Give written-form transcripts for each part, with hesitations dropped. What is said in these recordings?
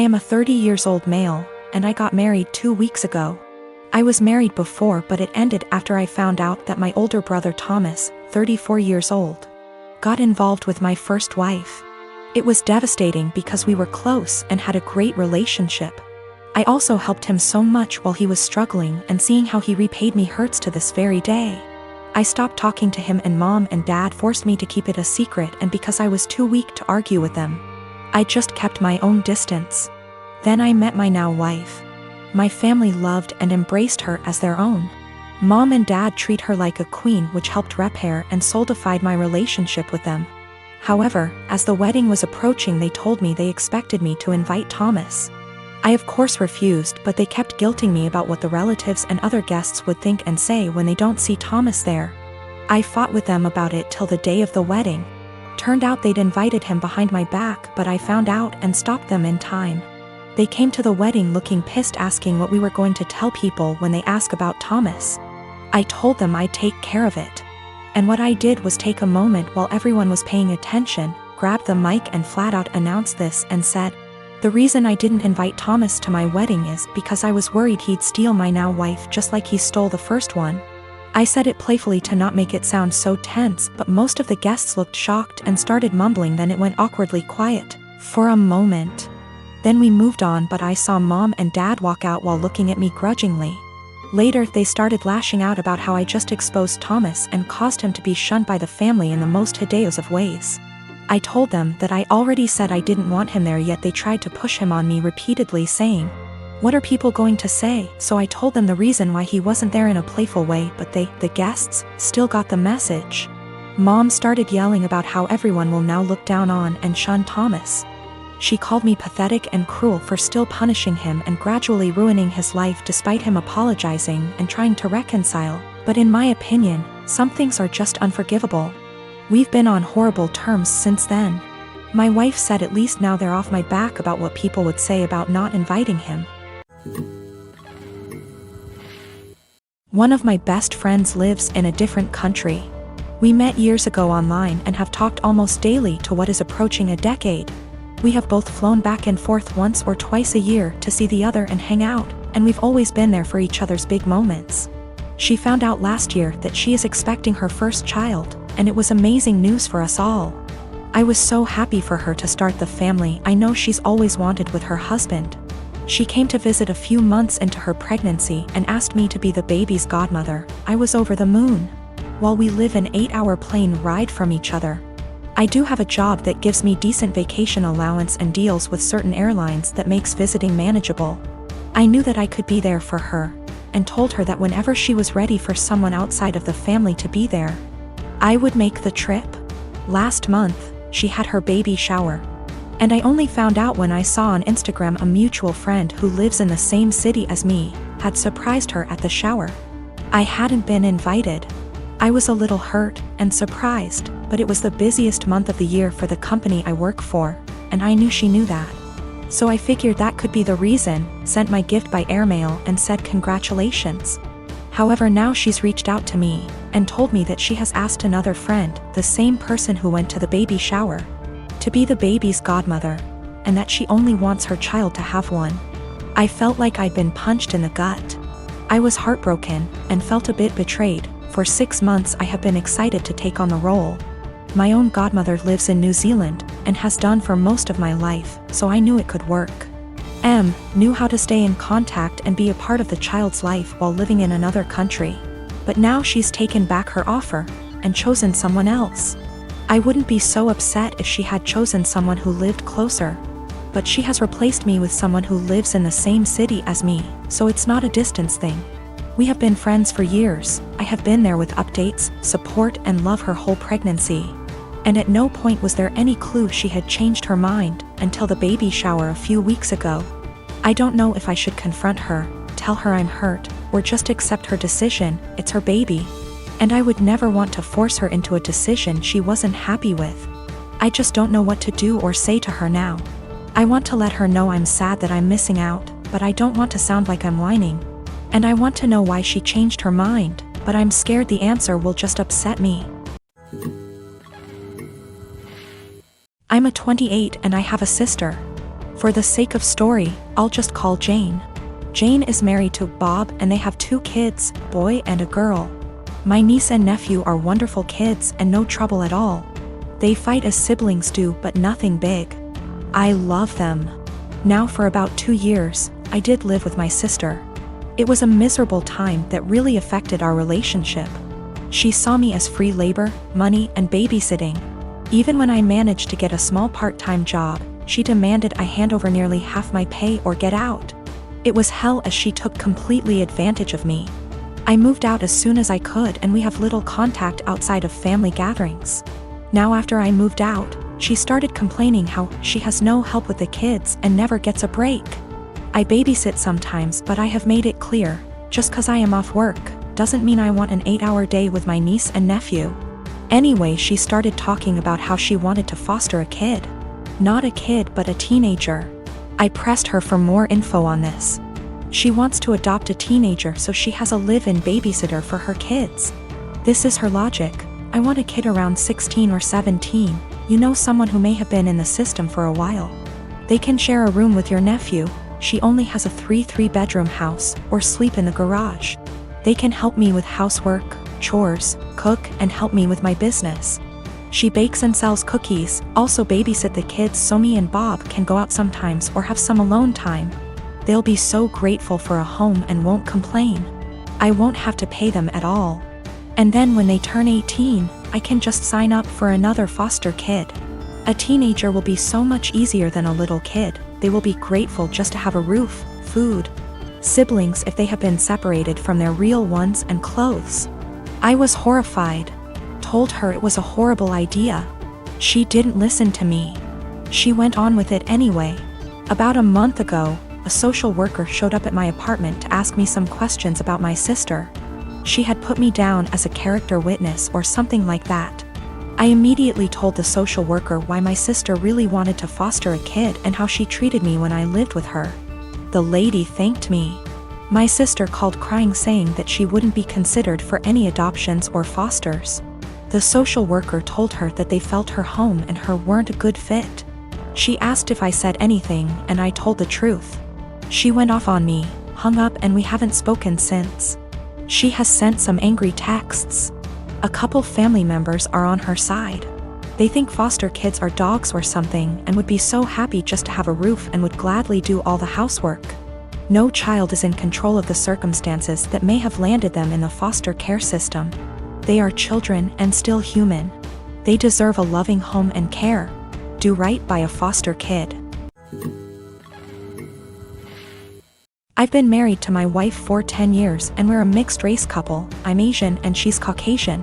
I am a 30 years old male, and I got married 2 weeks ago. I was married before, but it ended after I found out that my older brother Thomas, 34 years old, got involved with my first wife. It was devastating because we were close and had a great relationship. I also helped him so much while he was struggling, and seeing how he repaid me hurts to this very day. I stopped talking to him, and Mom and Dad forced me to keep it a secret, and because I was too weak to argue with them, I just kept my own distance. Then I met my now wife. My family loved and embraced her as their own. Mom and Dad treat her like a queen, which helped repair and solidified my relationship with them. However, as the wedding was approaching, they told me they expected me to invite Thomas. I of course refused, but they kept guilting me about what the relatives and other guests would think and say when they don't see Thomas there. I fought with them about it till the day of the wedding. Turned out they'd invited him behind my back, but I found out and stopped them in time. They came to the wedding looking pissed, asking what we were going to tell people when they ask about Thomas. I told them I'd take care of it. And what I did was take a moment while everyone was paying attention, grabbed the mic and flat out announced this and said, "The reason I didn't invite Thomas to my wedding is because I was worried he'd steal my now wife just like he stole the first one." I said it playfully to not make it sound so tense, but most of the guests looked shocked and started mumbling. Then it went awkwardly quiet for a moment. Then we moved on, but I saw Mom and Dad walk out while looking at me grudgingly. Later they started lashing out about how I just exposed Thomas and caused him to be shunned by the family in the most hideous of ways. I told them that I already said I didn't want him there, yet they tried to push him on me repeatedly, saying, "What are people going to say?" So I told them the reason why he wasn't there in a playful way, but they, the guests, still got the message. Mom started yelling about how everyone will now look down on and shun Thomas. She called me pathetic and cruel for still punishing him and gradually ruining his life despite him apologizing and trying to reconcile. But in my opinion, some things are just unforgivable. We've been on horrible terms since then. My wife said at least now they're off my back about what people would say about not inviting him. One of my best friends lives in a different country. We met years ago online and have talked almost daily to what is approaching a decade. We have both flown back and forth once or twice a year to see the other and hang out, and we've always been there for each other's big moments. She found out last year that she is expecting her first child, and it was amazing news for us all. I was so happy for her to start the family I know she's always wanted with her husband. She came to visit a few months into her pregnancy and asked me to be the baby's godmother. I was over the moon. While we live an 8-hour plane ride from each other, I do have a job that gives me decent vacation allowance and deals with certain airlines that makes visiting manageable. I knew that I could be there for her, and told her that whenever she was ready for someone outside of the family to be there, I would make the trip. Last month, she had her baby shower. And I only found out when I saw on Instagram a mutual friend who lives in the same city as me had surprised her at the shower. I hadn't been invited. I was a little hurt and surprised, but it was the busiest month of the year for the company I work for, and I knew she knew that. So I figured that could be the reason, sent my gift by airmail and said congratulations. However, now she's reached out to me and told me that she has asked another friend, the same person who went to the baby shower, to be the baby's godmother, and that she only wants her child to have one. I felt like I'd been punched in the gut. I was heartbroken and felt a bit betrayed. For 6 months I have been excited to take on the role. My own godmother lives in New Zealand and has done for most of my life, so I knew it could work. Knew how to stay in contact and be a part of the child's life while living in another country. But now she's taken back her offer and chosen someone else. I wouldn't be so upset if she had chosen someone who lived closer. But she has replaced me with someone who lives in the same city as me, so it's not a distance thing. We have been friends for years. I have been there with updates, support and love her whole pregnancy. And at no point was there any clue she had changed her mind until the baby shower a few weeks ago. I don't know if I should confront her, tell her I'm hurt, or just accept her decision. It's her baby. And I would never want to force her into a decision she wasn't happy with. I just don't know what to do or say to her now. I want to let her know I'm sad that I'm missing out, but I don't want to sound like I'm whining. And I want to know why she changed her mind, but I'm scared the answer will just upset me. I'm a 28 and I have a sister. For the sake of story, I'll just call Jane. Jane is married to Bob and they have 2 kids, boy and a girl. My niece and nephew are wonderful kids and no trouble at all. They fight as siblings do, but nothing big. I love them. Now for about 2 years, I did live with my sister. It was a miserable time that really affected our relationship. She saw me as free labor, money, and babysitting. Even when I managed to get a small part-time job, she demanded I hand over nearly half my pay or get out. It was hell as she took completely advantage of me. I moved out as soon as I could and we have little contact outside of family gatherings. Now after I moved out, she started complaining how she has no help with the kids and never gets a break. I babysit sometimes, but I have made it clear, just 'cause I am off work, doesn't mean I want an 8-hour day with my niece and nephew. Anyway, she started talking about how she wanted to foster a kid. Not a kid, but a teenager. I pressed her for more info on this. She wants to adopt a teenager so she has a live-in babysitter for her kids. This is her logic. I want a kid around 16 or 17, you know, someone who may have been in the system for a while. They can share a room with your nephew. She only has a 3-bedroom house, or sleep in the garage. They can help me with housework, chores, cook, and help me with my business. She bakes and sells cookies, also babysit the kids so me and Bob can go out sometimes or have some alone time. They'll be so grateful for a home and won't complain. I won't have to pay them at all. And then when they turn 18, I can just sign up for another foster kid. A teenager will be so much easier than a little kid. They will be grateful just to have a roof, food, siblings if they have been separated from their real ones, and clothes. I was horrified. Told her it was a horrible idea. She didn't listen to me. She went on with it anyway. About a month ago, a social worker showed up at my apartment to ask me some questions about my sister. She had put me down as a character witness or something like that. I immediately told the social worker why my sister really wanted to foster a kid and how she treated me when I lived with her. The lady thanked me. My sister called crying, saying that she wouldn't be considered for any adoptions or fosters. The social worker told her that they felt her home and her weren't a good fit. She asked if I said anything, and I told the truth. She went off on me, hung up, and we haven't spoken since. She has sent some angry texts. A couple family members are on her side. They think foster kids are dogs or something and would be so happy just to have a roof and would gladly do all the housework. No child is in control of the circumstances that may have landed them in the foster care system. They are children and still human. They deserve a loving home and care. Do right by a foster kid. I've been married to my wife for 10 years and we're a mixed race couple. I'm Asian and she's Caucasian.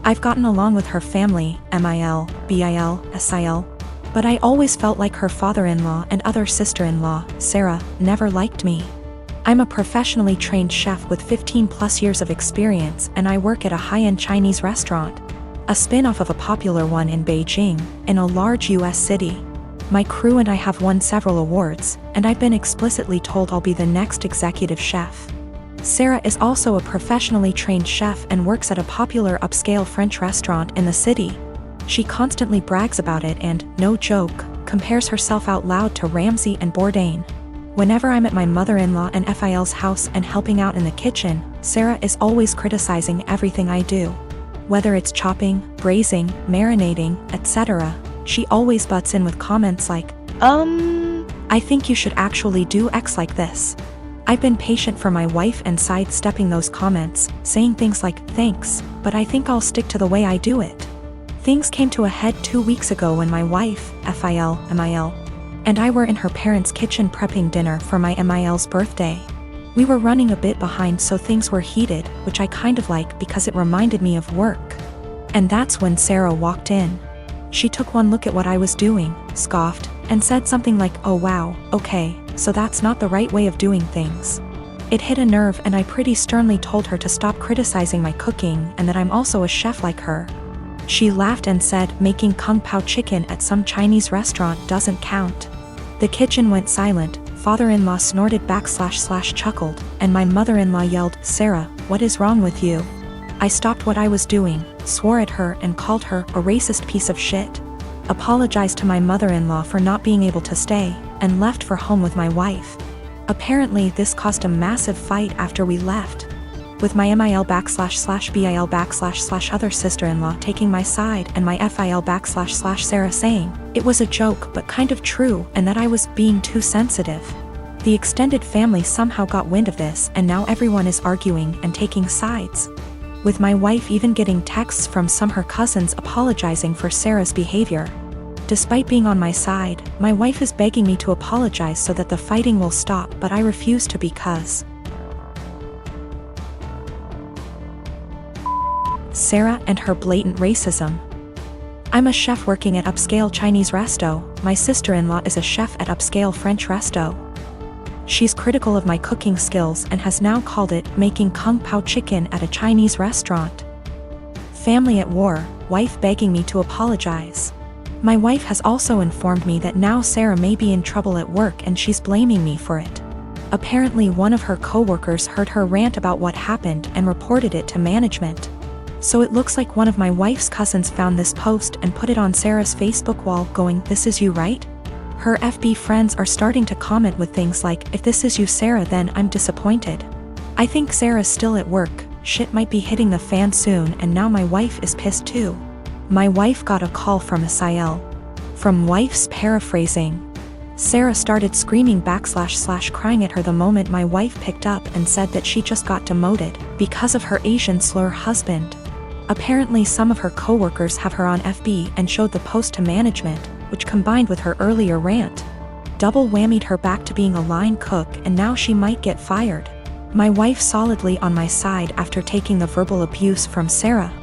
I've gotten along with her family, MIL, BIL, SIL, but I always felt like her father-in-law and other sister-in-law, Sarah, never liked me. I'm a professionally trained chef with 15+ years of experience and I work at a high-end Chinese restaurant, a spin-off of a popular one in Beijing, in a large US city. My crew and I have won several awards, and I've been explicitly told I'll be the next executive chef. Sarah is also a professionally trained chef and works at a popular upscale French restaurant in the city. She constantly brags about it and, no joke, compares herself out loud to Ramsay and Bourdain. Whenever I'm at my mother-in-law and FIL's house and helping out in the kitchen, Sarah is always criticizing everything I do. Whether it's chopping, braising, marinating, etc., she always butts in with comments like, I think you should actually do X like this. I've been patient for my wife and sidestepping those comments, saying things like, thanks, but I think I'll stick to the way I do it. Things came to a head 2 weeks ago when my wife, FIL, MIL, and I were in her parents' kitchen prepping dinner for my MIL's birthday. We were running a bit behind, so things were heated, which I kind of like because it reminded me of work. And that's when Sarah walked in. She took one look at what I was doing, scoffed, and said something like, oh wow, okay, so that's not the right way of doing things. It hit a nerve and I pretty sternly told her to stop criticizing my cooking and that I'm also a chef like her. She laughed and said making kung pao chicken at some Chinese restaurant doesn't count. The kitchen went silent, father-in-law snorted / chuckled, and my mother-in-law yelled, Sarah, what is wrong with you? I stopped what I was doing, swore at her and called her a racist piece of shit. Apologized to my mother-in-law for not being able to stay, and left for home with my wife. Apparently this caused a massive fight after we left, with my MIL//BIL// other sister-in-law taking my side and my FIL// Sarah saying it was a joke but kind of true and that I was being too sensitive. The extended family somehow got wind of this and now everyone is arguing and taking sides, with my wife even getting texts from some her cousins apologizing for Sarah's behavior. Despite being on my side, my wife is begging me to apologize so that the fighting will stop, but I refuse to because Sarah and her blatant racism. I'm a chef working at upscale Chinese resto. My sister-in-law is a chef at upscale French resto. She's critical of my cooking skills and has now called it making kung pao chicken at a Chinese restaurant. Family at war, wife begging me to apologize. My wife has also informed me that now Sarah may be in trouble at work and she's blaming me for it. Apparently one of her co-workers heard her rant about what happened and reported it to management. So it looks like one of my wife's cousins found this post and put it on Sarah's Facebook wall going, "This is you, right?" Her FB friends are starting to comment with things like, "If this is you, Sarah, then I'm disappointed. I think Sarah's still at work, shit might be hitting the fan soon," and now my wife is pissed too. My wife got a call from Asiel. From wife's paraphrasing, Sarah started screaming / crying at her the moment my wife picked up and said that she just got demoted because of her Asian slur husband. Apparently some of her co-workers have her on FB and showed the post to management, which combined with her earlier rant, double whammied her back to being a line cook and now she might get fired. My wife solidly on my side after taking the verbal abuse from Sarah.